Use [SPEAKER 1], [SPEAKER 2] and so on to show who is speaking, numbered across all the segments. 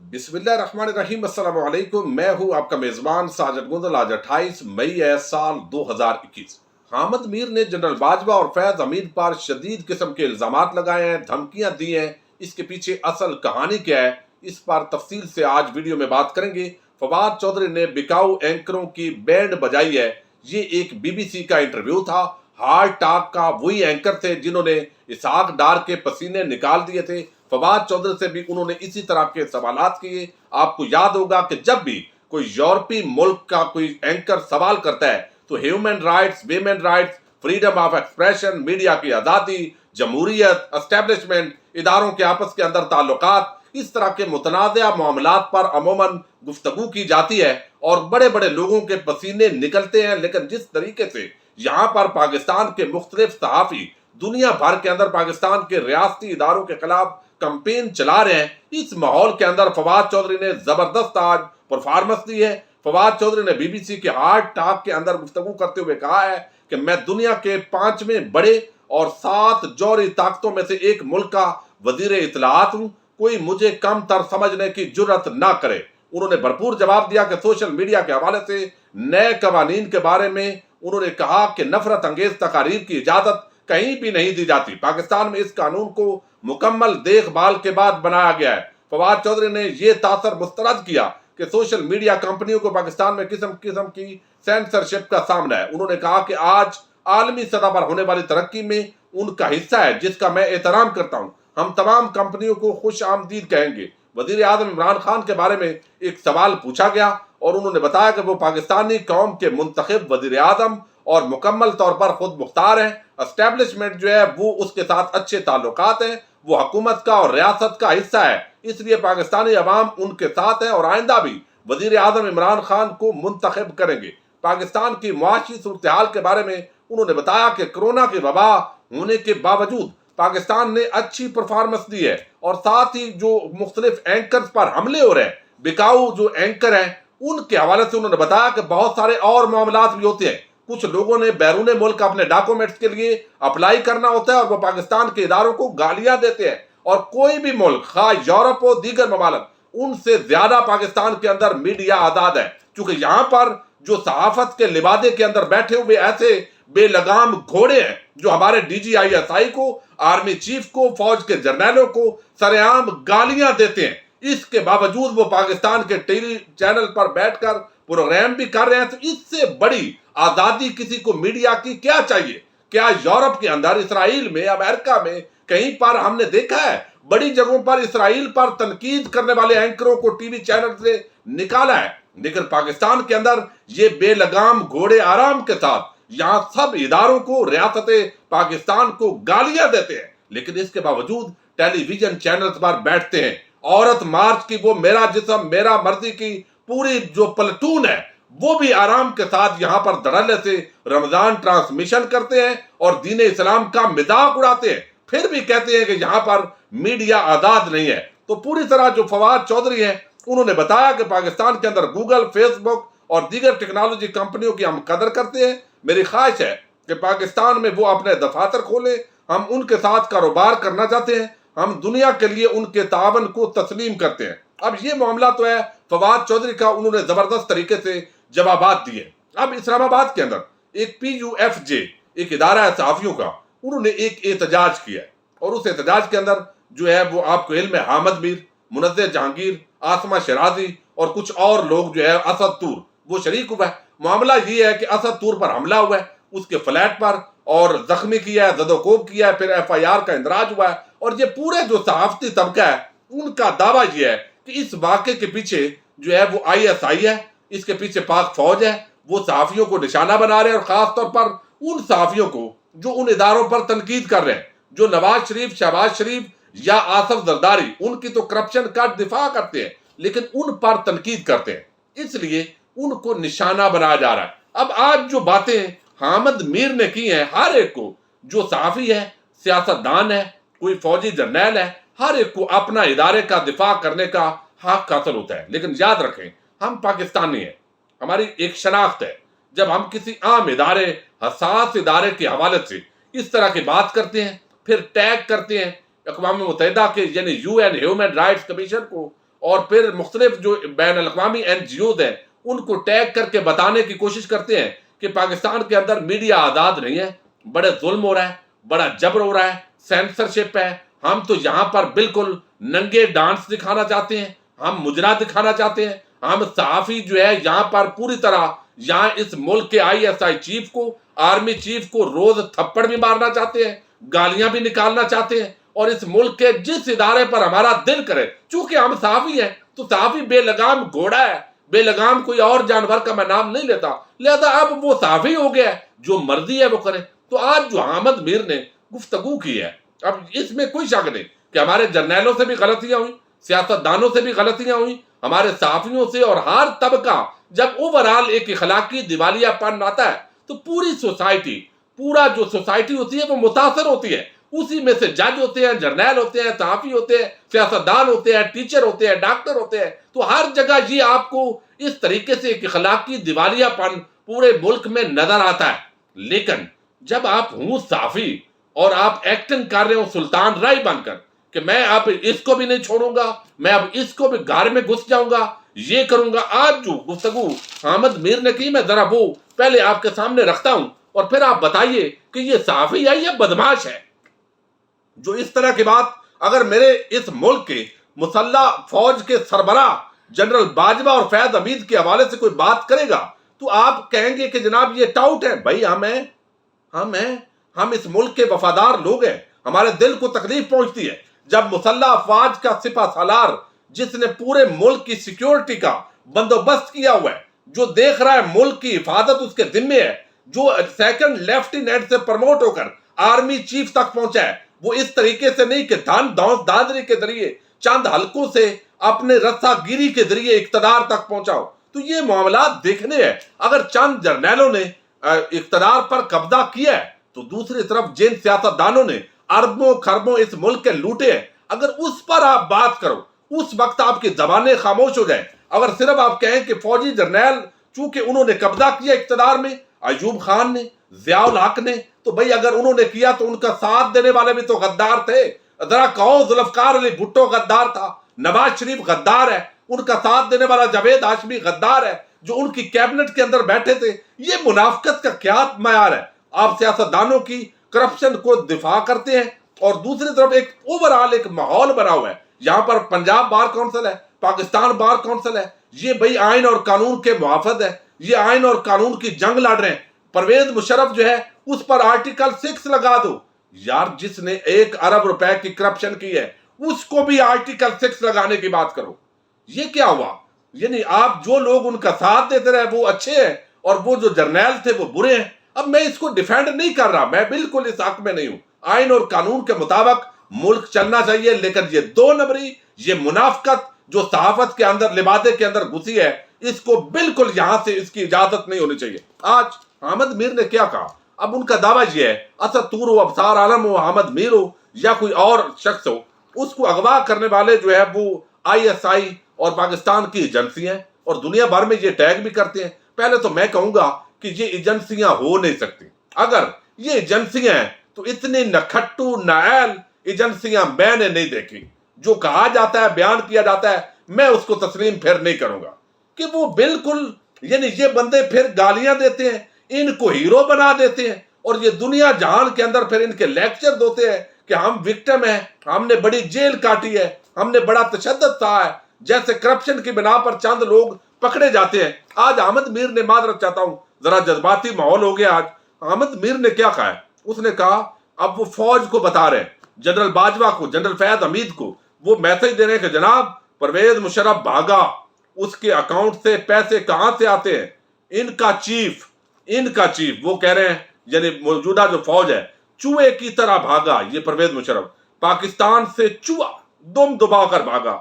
[SPEAKER 1] बिस्मिल्लाहिर्रहमानिर्रहीम, अस्सलाम वालेकुम। मैं हूं आपका मेजबान साजिद गुंदल। आज 28 मई है साल 2021। हामिद मीर ने जनरल बाजवा और फैज हमीद पर शदीद किस्म के इल्जामात लगाए हैं, धमकियां दी हैं। इसके पीछे असल कहानी क्या है, इस पर तफसील से आज वीडियो में बात करेंगे। फवाद चौधरी ने बिकाऊ एंकरों की बैंड बजाई है। ये एक बीबीसी का इंटरव्यू था। हार्ट टॉक का वही एंकर थे जिन्होंने इसहाक डार के पसीने निकाल दिए थे। फवाद चौधरी से भी उन्होंने इसी तरह के सवालात किए। आपको याद होगा कि जब भी कोई यूरोपीय मुल्क का कोई एंकर सवाल करता है तो human rights, women rights, freedom of expression, media की आज़ादी, जमहूरियत, एस्टेब्लिशमेंट, इदारों के आपस के अंदर ताल्लुकात, इस तरह के मुतनाज़ा मामलात पर अमूमन गुफ्तगू की जाती है और बड़े बड़े लोगों के पसीने निकलते हैं। लेकिन जिस तरीके से यहाँ पर पाकिस्तान के मुख्तलिफ सहाफ़ी दुनिया भर के अंदर पाकिस्तान के रियासती इदारों के खिलाफ कैंपेन चला रहे हैं, इस माहौल के अंदर फवाद चौधरी ने जबरदस्त आज परफॉर्मेंस दी है। फवाद चौधरी ने बीबीसी के हार्ट टॉक के अंदर गुफ्तगू करते हुए कहा है कि मैं दुनिया के 5वें बड़े और 7 जौहरी ताकतों में से एक मुल्क का वजीर इत्तलाआत हूं, कोई मुझे कम तर समझने की जुर्रत ना करे। उन्होंने भरपूर जवाब दिया कि सोशल मीडिया के हवाले से नए कवानीन के बारे में उन्होंने कहा कि नफरत अंगेज तकारीर की इजाजत कहीं भी नहीं दी जाती। पाकिस्तान में इस कानून को मुकम्मल देखभाल के बाद बनाया गया है। फवाद चौधरी ने यह तासर मुस्तरद किया कि सोशल मीडिया कंपनियों को पाकिस्तान में किस्म किस्म की सेंसरशिप का सामना है। उन्होंने कहा कि आज आलमी सतह पर होने वाली तरक्की में उनका हिस्सा है, जिसका मैं एहतराम करता हूं। हम तमाम कंपनियों को खुश आमदीद कहेंगे। वजीर आजम इमरान खान के बारे में एक सवाल पूछा गया और उन्होंने बताया कि वो पाकिस्तानी कौम के मुंतखब वजीर आजम और मुकम्मल तौर पर खुद मुख्तार हैं। एस्टेब्लिशमेंट जो है वो उसके साथ अच्छे ताल्लुकात हैं, वो हुकूमत का और रियासत का हिस्सा है, इसलिए पाकिस्तानी अवाम उनके साथ है और आइंदा भी वजीर आजम इमरान खान को मुंतखब करेंगे। पाकिस्तान की मुआशी सूरत हाल के बारे में उन्होंने बताया कि कोरोना की वबा होने के बावजूद पाकिस्तान ने अच्छी परफॉर्मेंस दी है और साथ ही जो मुख्तलिफ एंकर्स पर हमले हो रहे हैं, बिकाऊ जो एंकर हैं, उनके हवाले से उन्होंने बताया कि बहुत सारे और मामलात भी होते हैं। कुछ लोगों ने बैरून मुल्क अपने डॉक्यूमेंट्स के लिए अप्लाई करना होता है और वो पाकिस्तान के इदारों को गालियां देते हैं। और कोई भी मुल्क, खा यूरोप हो दीगर ममालिक, उनसे ज्यादा पाकिस्तान के अंदर मीडिया आजाद है, क्योंकि यहाँ पर जो सहाफत के लिबादे के अंदर बैठे हुए ऐसे बेलगाम घोड़े हैं जो हमारे DGISI को, आर्मी चीफ को, फौज के जर्नैलों को सरेआम गालियां देते हैं। इसके बावजूद वो पाकिस्तान के टीवी चैनल पर बैठकर प्रोग्राम भी कर रहे हैं। तो इससे बड़ी आजादी किसी को मीडिया की क्या चाहिए? क्या यूरोप के अंदर, इसराइल में, अमेरिका में कहीं पर हमने देखा है बड़ी जगहों पर इसराइल पर तनकीद करने वाले एंकरों को टीवी चैनल से निकाला है? लेकिन पाकिस्तान के अंदर ये बेलगाम घोड़े आराम के साथ यहां सब इदारों को, रियासत पाकिस्तान को गालियां देते हैं, लेकिन इसके बावजूद टेलीविजन चैनल्स पर बैठते हैं। औरत मार्च की वो मेरा जिस्म मेरा मर्जी की पूरी जो प्लेटून है वो भी आराम के साथ यहां पर धड़ल्ले से रमजान ट्रांसमिशन करते हैं और दीन इस्लाम का मजाक उड़ाते हैं, फिर भी कहते हैं कि यहां पर मीडिया आजाद नहीं है। तो पूरी तरह जो फवाद चौधरी हैं उन्होंने बताया कि पाकिस्तान के अंदर गूगल, फेसबुक और दीगर टेक्नोलॉजी कंपनियों की हम कदर करते हैं। मेरी ख्वाहिश है कि पाकिस्तान में वो अपने दफातर खोले, हम उनके साथ कारोबार करना चाहते हैं, हम दुनिया के लिए उनके तावन को तस्लीम करते हैं। अब ये मामला तो है फवाद चौधरी का, उन्होंने जबरदस्त तरीके से जवाबात दिए। अब इस्लामाबाद के अंदर एक PUFJ, एक इदारा है सहाफियों का, उन्होंने एक एहतजाज किया और उस एहतजाज के अंदर जो है वो आपको इल्म है हामिद मीर, मुनज़्ज़र जहांगीर, आसमा शराजी और कुछ और लोग जो है, असद तूर, वो शरीक हुआ है। मामला ये है कि असद तूर पर हमला हुआ है, उसके फ्लैट पर, और जख्मी किया है, जदोकोब किया है, फिर FIR का इंदराज हुआ है। और ये पूरे जो सहाफती तबका है उनका दावा यह है कि इस वाक़े के पीछे जो है वो ISI है, इसके पीछे पाक फौज है, वो सहाफियों को निशाना बना रहे हैं और खास तौर पर उन सहाफियों को जो उन इदारों पर तनकीद कर रहे हैं, जो नवाज शरीफ, शहबाज शरीफ या आसफ जरदारी, उनकी तो करप्शन का दिफा करते हैं लेकिन उन पर तनकीद करते हैं, इसलिए उनको निशाना बनाया जा रहा है। अब आज जो बातें हामिद मीर ने की हैं, हर एक को, जो सहाफी है, सियासतदान है, कोई फौजी जर्नैल है, हर एक को अपना इदारे का दिफा करने का हक हासिल होता है। लेकिन याद रखें, हम पाकिस्तानी हैं, हमारी एक शनाख्त है। जब हम किसी आम इदारे, हसास इदारे के हवाले से इस तरह की बात करते हैं, फिर टैग करते हैं अक़वाम मुत्तहिदा के यानी UN ह्यूमन राइट्स कमीशन को اور پھر مختلف جو بین الاقوامی NGOز ہیں ان کو ٹیگ کر کے بتانے کی کوشش کرتے ہیں کہ پاکستان کے اندر میڈیا آزاد نہیں ہے، بڑے ظلم ہو رہا ہے، بڑا جبر ہو رہا ہے، سینسرشپ ہے، ہم تو یہاں پر بالکل ننگے ڈانس دکھانا چاہتے ہیں، ہم مجرا دکھانا چاہتے ہیں، ہم صحافی جو ہے یہاں پر پوری طرح یہاں اس ملک کے ISI چیف کو، آرمی چیف کو روز تھپڑ بھی مارنا چاہتے ہیں، گالیاں بھی نکالنا چاہتے ہیں، اور اس ملک کے جس ادارے پر ہمارا دل کرے، چونکہ ہم صحافی ہیں تو صحافی بے لگام گھوڑا ہے، بے لگام کوئی اور جانور کا میں نام نہیں لیتا، لہذا اب وہ صحافی ہو گیا ہے، جو مرضی ہے وہ کرے۔ تو آج جو حامد میر نے گفتگو کی ہے، اب اس میں کوئی شک نہیں کہ ہمارے جرنیلوں سے بھی غلطیاں ہوئی، سیاستدانوں سے بھی غلطیاں ہوئی، ہمارے صحافیوں سے، اور ہر طبقہ جب اوورال ایک اخلاقی دیوالیہ پن آتا ہے تو پوری سوسائٹی، پورا جو سوسائٹی ہوتی ہے وہ متاثر ہوتی ہے، اسی میں سے جج ہوتے ہیں، جرنیل ہوتے ہیں، صحافی ہوتے ہیں، سیاستدان ہوتے ہیں، ٹیچر ہوتے ہیں، ڈاکٹر ہوتے ہیں، تو ہر جگہ یہ آپ کو اس طریقے سے ایک اخلاقی دیوالیہ پن پورے ملک میں نظر آتا ہے۔ لیکن جب آپ ہوں صحافی اور آپ ایکٹنگ کر رہے ہو سلطان رائی بن کر کہ میں اب اس کو بھی نہیں چھوڑوں گا، میں اب اس کو بھی گھر میں گھس جاؤں گا، یہ کروں گا، آج جو گفتگو حامد میر نے کی میں ذرا وہ پہلے آپ کے سامنے رکھتا ہوں، اور پھر آپ بتائیے کہ یہ صحافی ہے یا بدماش ہے جو اس طرح کی بات اگر میرے اس ملک کے مسلح فوج کے سربراہ جنرل باجوہ اور فیض حمید کے حوالے سے کوئی بات کرے گا تو آپ کہیں گے کہ جناب یہ ٹاؤٹ ہے۔ بھائی ہم اس ملک کے وفادار لوگ ہیں، ہمارے دل کو تکلیف پہنچتی ہے جب مسلح افواج کا سپہ سالار جس نے پورے ملک کی سیکیورٹی کا بندوبست کیا ہوا ہے، جو دیکھ رہا ہے ملک کی حفاظت اس کے ذمے ہے، جو سیکنڈ لیفٹیننٹ سے پروموٹ ہو کر آرمی چیف تک پہنچا ہے، وہ اس طریقے سے نہیں کہ دھن دھونس دادری کے ذریعے چند حلقوں سے اپنے رسا گیری کے ذریعے اقتدار تک پہنچاؤ۔ تو یہ معاملات دیکھنے ہیں۔ اگر چند جرنیلوں نے اقتدار پر قبضہ کیا ہے تو دوسری طرف جن سیاستدانوں نے اربوں خربوں اس ملک کے لوٹے ہیں، اگر اس پر آپ بات کرو اس وقت آپ کی زبانیں خاموش ہو جائیں۔ اگر صرف آپ کہیں کہ فوجی جرنیل چونکہ انہوں نے قبضہ کیا اقتدار میں، ایوب خان نے، ضیاء الحق نے، تو بھئی اگر انہوں نے کیا تو ان کا ساتھ دینے والے بھی تو غدار تھے۔ ذرا کہو ذوالفقار علی بھٹو غدار تھا، نواز شریف غدار ہے، ان کا ساتھ دینے والا جاوید ہاشمی غدار ہے جو ان کی کیبنٹ کے اندر بیٹھے تھے۔ یہ منافقت کا کیا معیار ہے؟ آپ سیاستدانوں کی کرپشن کو دفاع کرتے ہیں اور دوسری طرف ایک اوورال ایک ماحول بنا ہوا ہے، یہاں پر پنجاب بار کونسل ہے، پاکستان بار کونسل ہے، یہ بھئی آئین اور قانون کے محافظ ہے، یہ آئین اور قانون کی جنگ لڑ رہے ہیں۔ پرویز مشرف جو ہے اس پر آرٹیکل 6 لگا دو۔ یار جس نے 1 ارب روپے کی کرپشن کی ہے اس کو بھی آرٹیکل 6 لگانے کی بات کرو۔ یہ کیا ہوا؟ یعنی آپ جو لوگ ان کا ساتھ دیتے رہے وہ اچھے ہیں اور وہ جو جرنیل تھے وہ برے ہیں۔ اب میں اس کو ڈیفینڈ نہیں کر رہا، میں بالکل اس حق میں نہیں ہوں، آئین اور قانون کے مطابق ملک چلنا چاہیے، لیکن یہ 2 نمبری، یہ منافقت جو صحافت کے اندر لبادے کے اندر گھسی ہے، اس کو بالکل یہاں سے اس کی اجازت نہیں ہونی چاہیے۔ آج حامد میر نے کیا کہا؟ اب ان کا دعویٰ یہ ہے اسد طور ہو، ابصار عالم ہو، حامد میر ہو یا کوئی اور شخص ہو، اس کو اغوا کرنے والے جو ہے وہ ISI اور پاکستان کی ایجنسیاں ہیں اور دنیا بھر میں یہ ٹیگ بھی کرتے ہیں۔ پہلے تو میں کہوں گا کہ یہ ایجنسیاں ہو نہیں سکتی۔ اگر یہ ایجنسیاں ہیں تو اتنی نکھٹو نائل ایجنسیاں میں نے نہیں دیکھی۔ جو کہا جاتا ہے، بیان کیا جاتا ہے، میں اس کو تسلیم پھر نہیں کروں گا کہ وہ بالکل، یعنی یہ بندے پھر گالیاں دیتے ہیں، ان کو ہیرو بنا دیتے ہیں اور یہ دنیا جہان کے اندر پھر ان کے لیکچر ہوتے ہیں کہ ہم وکٹم ہیں، ہم نے بڑی جیل کاٹی ہے، ہم نے بڑا تشدد سہا ہے، جیسے کرپشن کی بنا پر چند لوگ پکڑے جاتے ہیں۔ آج حامد میر نے، معذرت چاہتا ہوں ذرا جذباتی ماحول ہو گیا، آج حامد میر نے کیا کہا ہے؟ اس نے کہا اب وہ فوج کو بتا رہے ہیں، جنرل باجوہ کو، جنرل فیض حمید کو وہ میسج دے رہے ہیں کہ جناب پرویز مشرف بھاگا، اس کے اکاؤنٹ سے پیسے کہاں سے آتے ہیں؟ ان کا چیف وہ کہہ رہے ہیں، یعنی موجودہ جو فوج ہے چوہے کی طرح بھاگا یہ پرویز مشرف، پاکستان سے چوہا دم دبا کر بھاگا۔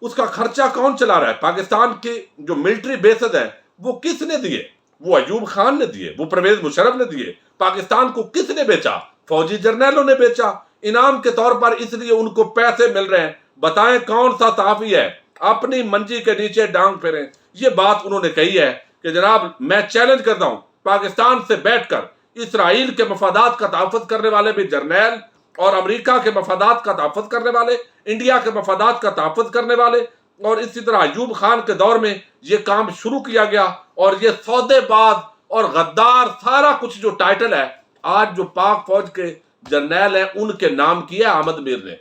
[SPEAKER 1] اس کا خرچہ کون چلا رہا ہے؟ پاکستان کے جو ملٹری بیسز ہیں وہ کس نے دیے؟ وہ ایوب خان نے دیے، وہ پرویز مشرف نے دیے۔ پاکستان کو کس نے بیچا؟ فوجی جرنیلوں نے بیچا، انعام کے طور پر، اس لیے ان کو پیسے مل رہے ہیں۔ بتائیں کون سا صحافی ہے اپنی منجی کے نیچے ڈانگ پھیریں؟ یہ بات انہوں نے کہی ہے کہ جناب میں چیلنج کرتا ہوں، پاکستان سے بیٹھ کر اسرائیل کے مفادات کا تحفظ کرنے والے بھی جرنیل اور امریکہ کے مفادات کا تحفظ کرنے والے इंडिया के मफादात का तहफ़्फ़ुज़ करने वाले, और इसी तरह अयूब खान के दौर में ये काम शुरू किया गया, और ये सौदेबाज और गद्दार सारा कुछ जो टाइटल है आज जो पाक फौज के जर्नैल हैं उनके नाम किया अहमद मीर ने।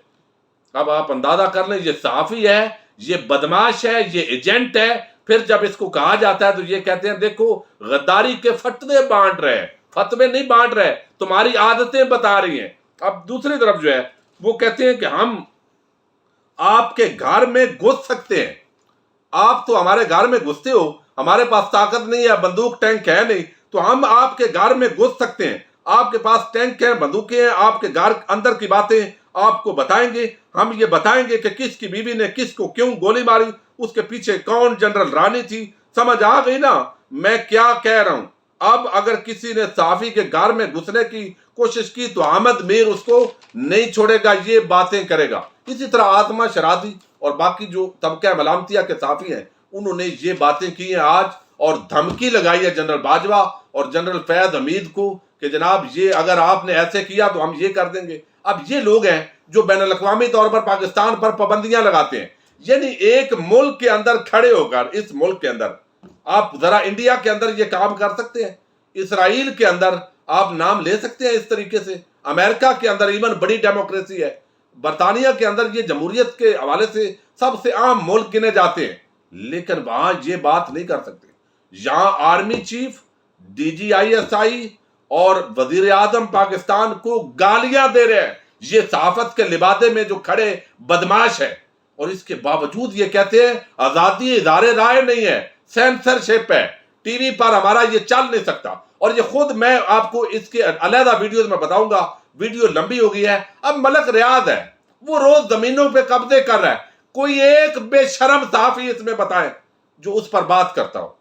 [SPEAKER 1] अब आप अंदाजा कर लें, ये सहाफ़ी है, ये बदमाश है, ये एजेंट है। फिर जब इसको कहा जाता है तो ये कहते हैं देखो गद्दारी के फतवे बांट रहे हैं। फतवे नहीं बांट रहे, तुम्हारी आदतें बता रही हैं। अब दूसरी तरफ जो है वो कहते हैं कि हम आपके घर में घुस सकते हैं। आप तो हमारे घर में घुसते हो, हमारे पास ताकत नहीं है, बंदूक टैंक है नहीं, तो हम आपके घर में घुस सकते हैं। आपके पास टैंक है, बंदूकें हैं, आपके घर अंदर की बातें आपको बताएंगे। हम ये बताएंगे कि किसकी बीवी ने किसको क्यों गोली मारी, उसके पीछे कौन जनरल रानी थी। समझ आ गई ना मैं क्या कह रहा हूं? अब अगर किसी ने सहाफ़ी के घर में घुसने की कोशिश की तो अहमद मीर उसको नहीं छोड़ेगा, ये बातें करेगा। इसी तरह आत्मा शरादी और बाकी जो तबका मलामतिया के सहाफ़ी हैं उन्होंने ये बातें की हैं आज, और धमकी लगाई है जनरल बाजवा और जनरल फैज हमीद को कि जनाब ये अगर आपने ऐसे किया तो हम ये कर देंगे। अब ये लोग हैं जो बैनुल-अक़वामी तौर पर पाकिस्तान पर पाबंदियां लगाते हैं, यानी एक मुल्क के अंदर खड़े होकर, इस मुल्क के अंदर आप जरा इंडिया के अंदर ये काम कर सकते हैं, इसराइल के अंदर आप नाम ले सकते हैं इस तरीके से, अमेरिका के अंदर इवन बड़ी डेमोक्रेसी है, बरतानिया के अंदर ये जमहूरियत के हवाले से सबसे आम मुल्क गिने जाते हैं, लेकिन वहां ये बात नहीं कर सकते। यहां आर्मी चीफ, DGISI और वजीर आजम पाकिस्तान को गालियां दे रहे हैं, ये सहाफत के लिबादे में जो खड़े बदमाश है, और इसके बावजूद ये कहते हैं आजादी इदारे राय नहीं है, सेंसरशिप है, टीवी पर हमारा ये चल नहीं सकता। और ये खुद मैं आपको इसके अलहदा वीडियोस में बताऊंगा, वीडियो लंबी हो गई है। अब मलक रियाज है, वो रोज जमीनों पे कब्जे कर रहा है, कोई एक बेशरम सहाफी इसमें बताएं जो उस पर बात करता हो,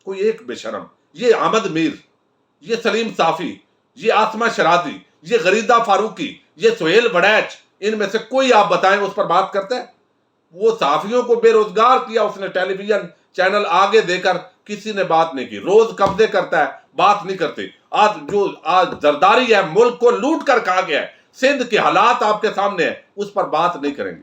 [SPEAKER 1] कोई एक बेशरम। ये अहमद मीर, ये सलीम साफी, ये आसमा शरादी, ये गरीदा फारूकी, ये सुहेल वड़ैच, इनमें से कोई आप बताएं उस पर बात करते हैं? वो सहाफियों को बेरोजगार किया उसने, टेलीविजन चैनल आगे देकर किसी ने बात नहीं की। रोज कब्जे करता है, बात नहीं करते। आज जरदारी है, मुल्क को लूट कर खा गया है, सिंध के हालात आपके सामने है, उस पर बात नहीं करेंगे।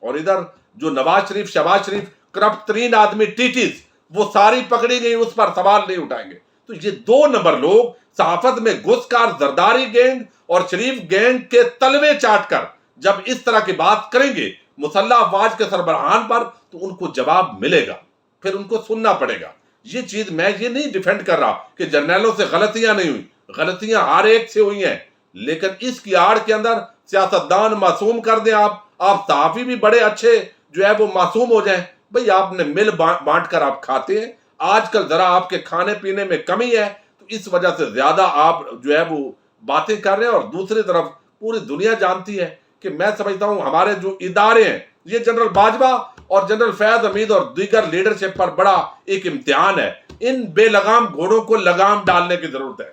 [SPEAKER 1] और इधर जो नवाज शरीफ, शहबाज शरीफ, करप्ट तरीन आदमी टीटीज, वो सारी पकड़ी गई, उस पर सवाल नहीं उठाएंगे। तो ये 2 नंबर लोग सहाफत में घुसकर जरदारी गैंग और शरीफ गैंग के तलवे चाटकर जब इस तरह की बात करेंगे मुसल्लह अफवाज के सरबराहान पर, तो उनको जवाब मिलेगा, फिर उनको सुनना पड़ेगा। ये चीज मैं ये नहीं डिफेंड कर रहा कि जर्नैलों से गलतियां नहीं हुई, गलतियां हर एक से हुई हैं, लेकिन इसकी आड़ के अंदर सियासतदान मासूम कर दें आप सहाफी भी बड़े अच्छे जो है वो मासूम हो जाएं। भाई आपने मिल बांट कर आप खाते हैं, आजकल जरा आपके खाने पीने में कमी है, तो इस वजह से ज्यादा आप जो है वो बातें कर रहे हैं। और दूसरी तरफ पूरी दुनिया जानती है कि मैं समझता हूं हमारे जो इदारे हैं, ये जनरल बाजवा और जनरल फैज हमीद और दीगर लीडरशिप पर बड़ा एक इम्तिहान है। इन बेलगाम घोड़ों को लगाम डालने की जरूरत है।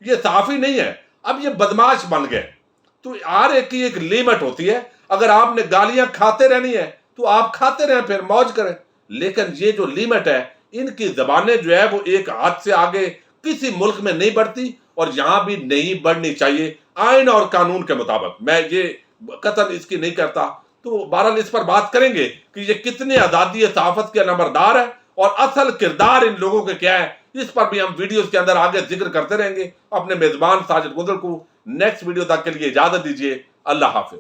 [SPEAKER 1] ये सहाफी नहीं है, अब ये बदमाश बन गए। तो हर एक की एक लिमिट होती है, अगर आपने गालियां खाते रहनी है तो आप खाते रहें, फिर मौज करें, लेकिन ये जो लिमिट है, इनकी जबानें जो है वो एक हाथ से आगे किसी मुल्क में नहीं बढ़ती, और यहां भी नहीं बढ़नी चाहिए आइन और कानून के मुताबिक। मैं ये कतन इसकी नहीं करता। तो बहरहाल इस पर बात करेंगे कि ये कितने आजादी सहाफत के नंबरदार है और असल किरदार इन लोगों के क्या है, इस पर भी हम वीडियोस के अंदर आगे जिक्र करते रहेंगे। अपने मेजबान साजिद गुंजर को नेक्स्ट वीडियो तक के लिए इजाजत दीजिए। अल्लाह हाफिज।